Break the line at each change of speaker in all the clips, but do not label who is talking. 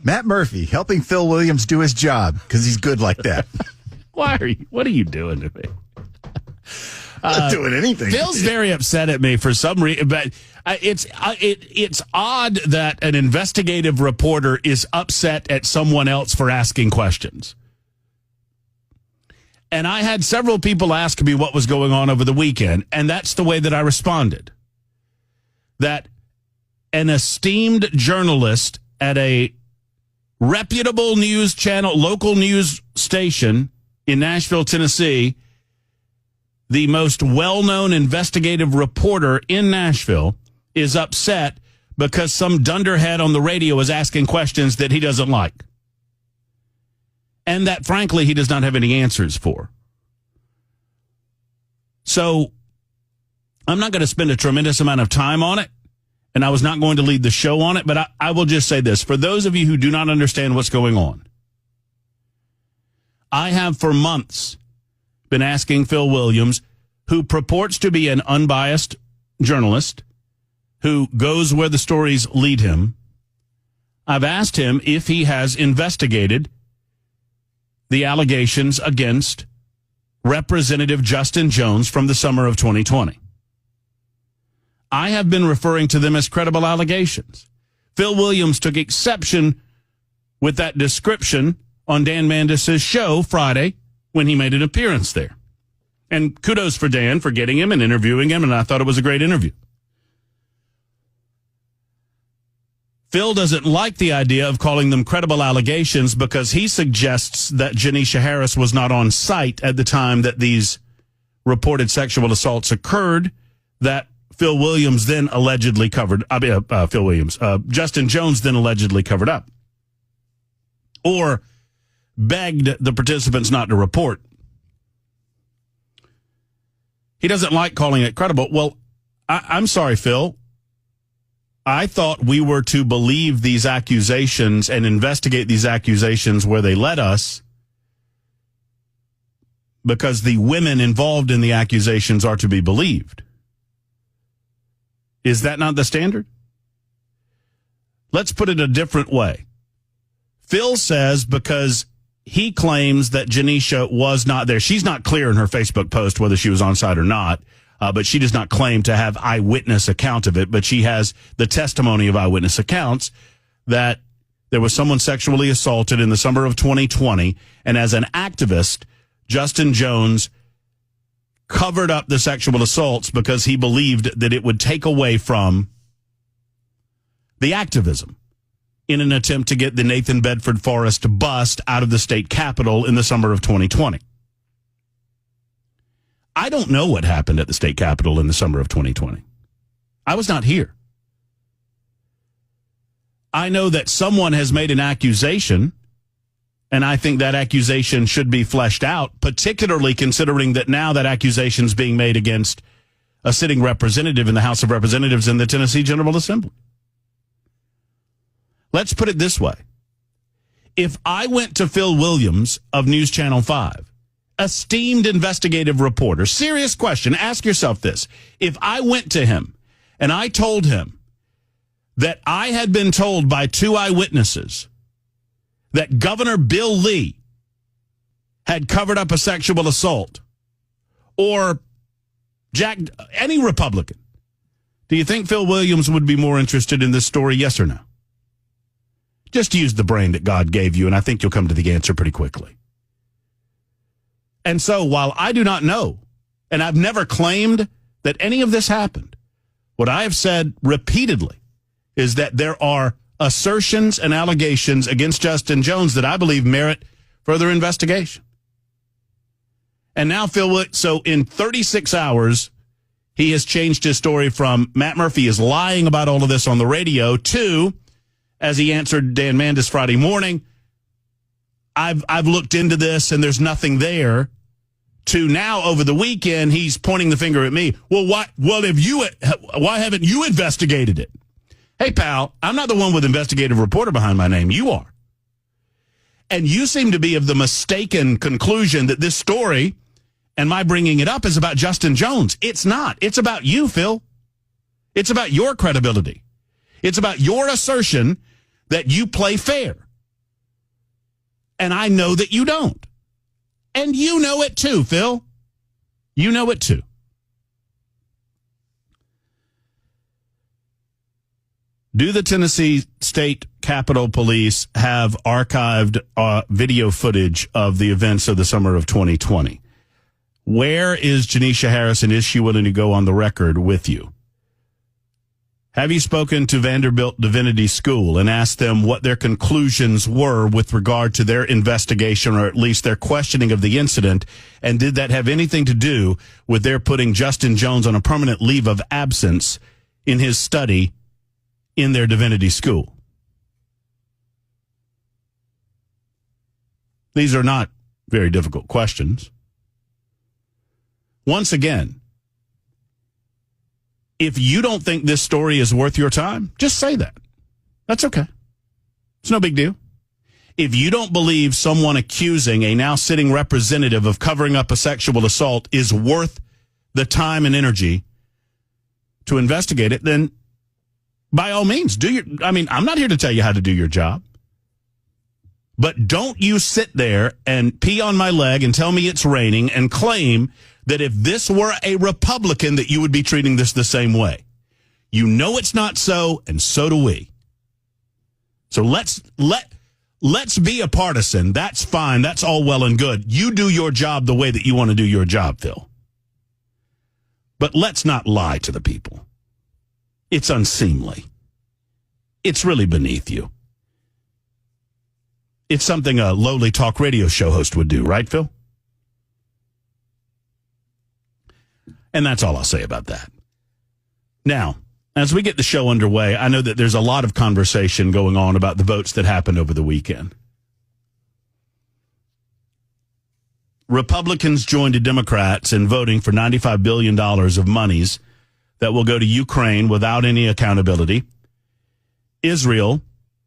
Matt Murphy helping Phil Williams do his job because he's good like that.
What are you doing to me?
Not doing anything.
Phil's very upset at me for some reason, but it's odd that an investigative reporter is upset at someone else for asking questions. And I had several people ask me what was going on over the weekend, and that's the way that I responded. That an esteemed journalist at a reputable news channel, local news station in Nashville, Tennessee, the most well-known investigative reporter in Nashville, is upset because some dunderhead on the radio is asking questions that he doesn't like. And that, frankly, he does not have any answers for. So I'm not going to spend a tremendous amount of time on it, and I was not going to lead the show on it, but I will just say this. For those of you who do not understand what's going on, I have for months been asking Phil Williams, who purports to be an unbiased journalist, who goes where the stories lead him. I've asked him if he has investigated the allegations against Representative Justin Jones from the summer of 2020. I have been referring to them as credible allegations. Phil Williams took exception with that description on Dan Mandis' show Friday when he made an appearance there. And kudos for Dan for getting him and interviewing him, and I thought it was a great interview. Phil doesn't like the idea of calling them credible allegations because he suggests that Janisha Harris was not on site at the time that these reported sexual assaults occurred, that Phil Williams then allegedly covered, Justin Jones then allegedly covered up, or begged the participants not to report. He doesn't like calling it credible. Well, I'm sorry, Phil. I thought we were to believe these accusations and investigate these accusations where they led us because the women involved in the accusations are to be believed. Is that not the standard? Let's put it a different way. Phil says because he claims that Janisha was not there. She's not clear in her Facebook post whether she was on site or not, but she does not claim to have eyewitness account of it, but she has the testimony of eyewitness accounts that there was someone sexually assaulted in the summer of 2020, and as an activist, Justin Jones covered up the sexual assaults because he believed that it would take away from the activism in an attempt to get the Nathan Bedford Forrest bust out of the state capitol in the summer of 2020. I don't know what happened at the state capitol in the summer of 2020. I was not here. I know that someone has made an accusation, and I think that accusation should be fleshed out, particularly considering that now that accusation is being made against a sitting representative in the House of Representatives in the Tennessee General Assembly. Let's put it this way. If I went to Phil Williams of News Channel 5, esteemed investigative reporter, serious question, ask yourself this. If I went to him and I told him that I had been told by two eyewitnesses that Governor Bill Lee had covered up a sexual assault, or any Republican, do you think Phil Williams would be more interested in this story, yes or no? Just use the brain that God gave you, and I think you'll come to the answer pretty quickly. And so while I do not know, and I've never claimed that any of this happened, what I have said repeatedly is that there are assertions and allegations against Justin Jones that I believe merit further investigation. And now so in 36 hours, he has changed his story from Matt Murphy is lying about all of this on the radio to, as he answered Dan Mandis Friday morning, I've looked into this and there's nothing there, to now over the weekend he's pointing the finger at me. Well, why haven't you investigated it? Hey, pal, I'm not the one with investigative reporter behind my name. You are. And you seem to be of the mistaken conclusion that this story and my bringing it up is about Justin Jones. It's not. It's about you, Phil. It's about your credibility. It's about your assertion that you play fair, And I know that you don't. And you know it too, Phil. You know it too. Do the Tennessee State Capitol Police have archived video footage of the events of the summer of 2020? Where is Janisha Harris, and is she willing to go on the record with you? Have you spoken to Vanderbilt Divinity School and asked them what their conclusions were with regard to their investigation, or at least their questioning of the incident? And did that have anything to do with their putting Justin Jones on a permanent leave of absence in his study in their divinity school? These are not very difficult questions. Once again, if you don't think this story is worth your time, just say that. That's okay. It's no big deal. If you don't believe someone accusing a now sitting representative of covering up a sexual assault is worth the time and energy to investigate it, then by all means, I'm not here to tell you how to do your job. But don't you sit there and pee on my leg and tell me it's raining and claim that if this were a Republican that you would be treating this the same way. You know it's not so, and so do we. So let's be a partisan. That's fine. That's all well and good. You do your job the way that you want to do your job, Phil. But let's not lie to the people. It's unseemly. It's really beneath you. It's something a lowly talk radio show host would do, right, Phil? And that's all I'll say about that. Now, as we get the show underway, I know that there's a lot of conversation going on about the votes that happened over the weekend. Republicans joined the Democrats in voting for $95 billion of monies that will go to Ukraine without any accountability. Israel,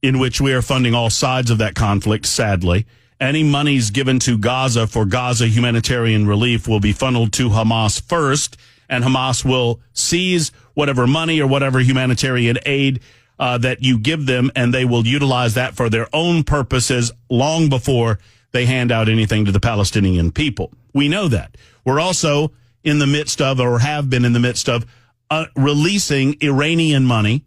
in which we are funding all sides of that conflict, sadly. Any monies given to Gaza for Gaza humanitarian relief will be funneled to Hamas first, and Hamas will seize whatever money or whatever humanitarian aid that you give them, and they will utilize that for their own purposes long before they hand out anything to the Palestinian people. We know that. We're also in the midst of, or have been in the midst of, releasing Iranian money.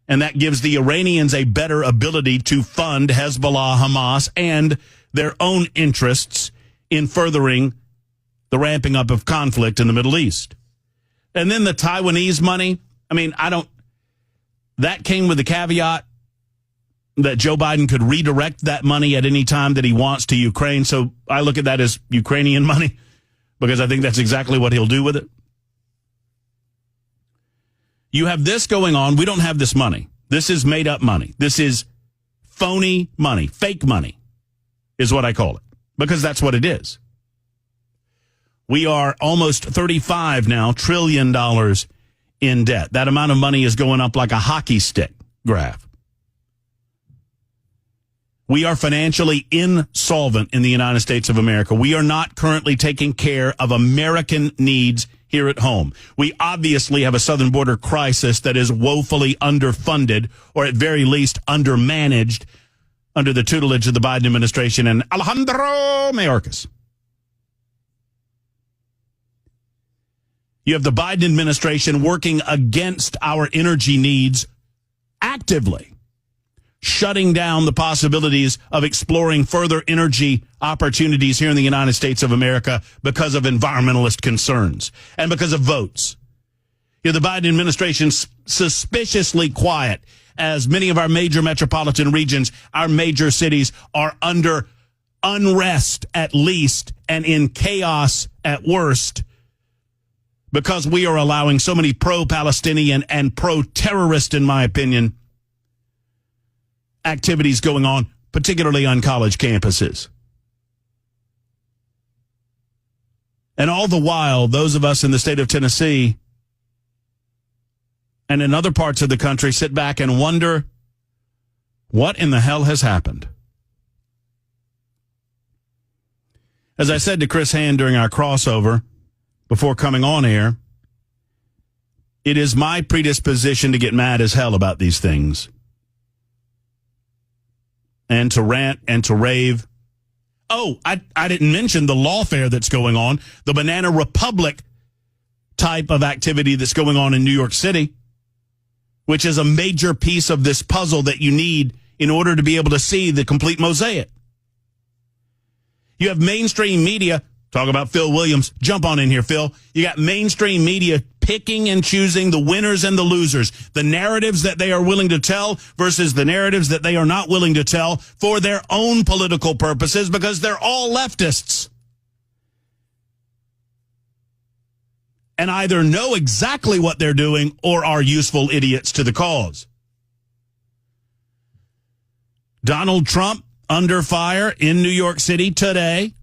And that gives the Iranians a better ability to fund Hezbollah, Hamas, and their own interests in furthering the ramping up of conflict in the Middle East. And then the Taiwanese money, that came with the caveat that Joe Biden could redirect that money at any time that he wants to Ukraine. So I look at that as Ukrainian money because I think that's exactly what he'll do with it. You have this going on. We don't have this money. This is made up money. This is phony money. Fake money is what I call it, because that's what it is. We are almost $35 trillion in debt. That amount of money is going up like a hockey stick graph. We are financially insolvent in the United States of America. We are not currently taking care of American needs here at home. We obviously have a southern border crisis that is woefully underfunded, or at very least undermanaged, under the tutelage of the Biden administration and Alejandro Mayorkas. You have the Biden administration working against our energy needs actively, shutting down the possibilities of exploring further energy opportunities here in the United States of America because of environmentalist concerns and because of votes. You know, the Biden administration's suspiciously quiet as many of our major metropolitan regions, our major cities, are under unrest at least and in chaos at worst, because we are allowing so many pro-Palestinian and pro-terrorist, in my opinion, activities going on, particularly on college campuses. And all the while, those of us in the state of Tennessee and in other parts of the country sit back and wonder, what in the hell has happened? As I said to Chris Hand during our crossover before coming on air, it is my predisposition to get mad as hell about these things. and to rant and to rave. Oh, I didn't mention the lawfare that's going on, the Banana Republic type of activity that's going on in New York City, which is a major piece of this puzzle that you need in order to be able to see the complete mosaic. You have mainstream media, talk about Phil Williams, jump on in here, Phil. You got mainstream media picking and choosing the winners and the losers, the narratives that they are willing to tell versus the narratives that they are not willing to tell for their own political purposes, because they're all leftists. And either know exactly what they're doing or are useful idiots to the cause. Donald Trump under fire in New York City today.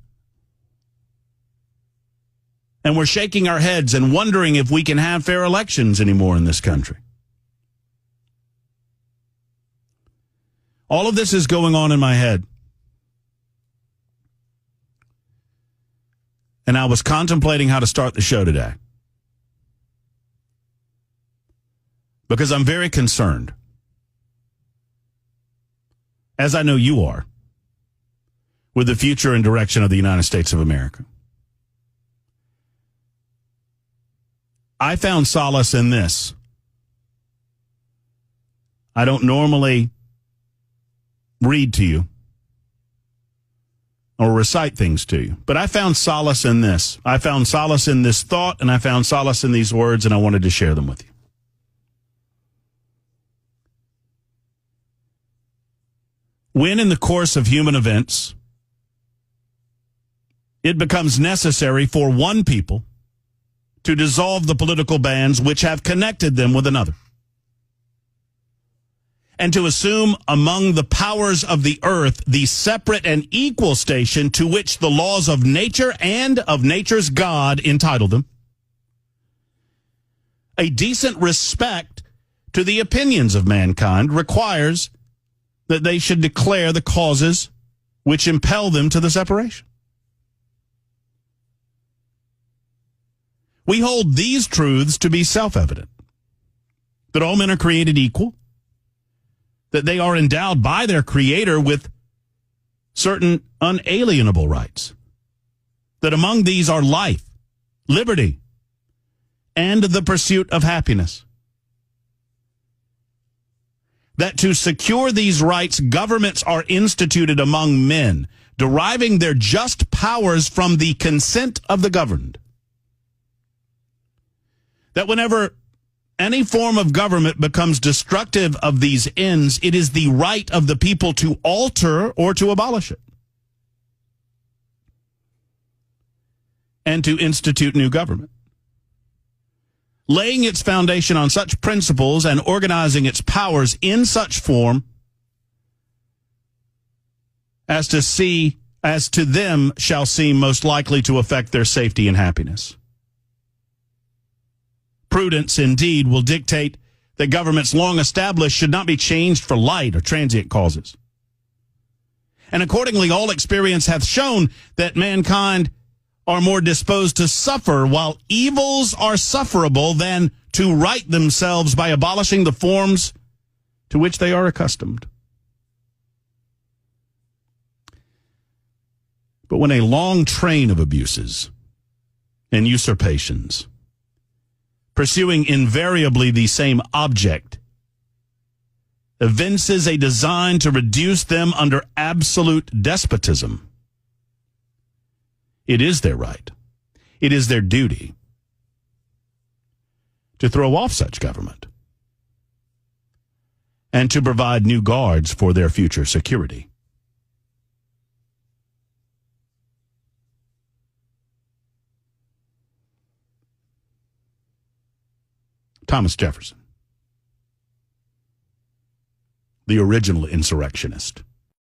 And we're shaking our heads and wondering if we can have fair elections anymore in this country. All of this is going on in my head. And I was contemplating how to start the show today. Because I'm very concerned, as I know you are, with the future and direction of the United States of America. I found solace in this. I don't normally read to you or recite things to you, but I found solace in this. I found solace in this thought, and I found solace in these words, and I wanted to share them with you. When in the course of human events, it becomes necessary for one people to dissolve the political bands which have connected them with another, and to assume among the powers of the earth the separate and equal station to which the laws of nature and of nature's God entitle them, a decent respect to the opinions of mankind requires that they should declare the causes which impel them to the separation. We hold these truths to be self-evident, that all men are created equal, that they are endowed by their Creator with certain unalienable rights, that among these are life, liberty, and the pursuit of happiness. That to secure these rights, governments are instituted among men, deriving their just powers from the consent of the governed. That whenever any form of government becomes destructive of these ends, it is the right of the people to alter or to abolish it, and to institute new government, laying its foundation on such principles and organizing its powers in such form as to them shall seem most likely to affect their safety and happiness. Prudence, indeed, will dictate that governments long established should not be changed for light or transient causes. And accordingly, all experience hath shown that mankind are more disposed to suffer while evils are sufferable than to right themselves by abolishing the forms to which they are accustomed. But when a long train of abuses and usurpations, pursuing invariably the same object, evinces a design to reduce them under absolute despotism, it is their right, it is their duty to throw off such government and to provide new guards for their future security. Thomas Jefferson, the original insurrectionist,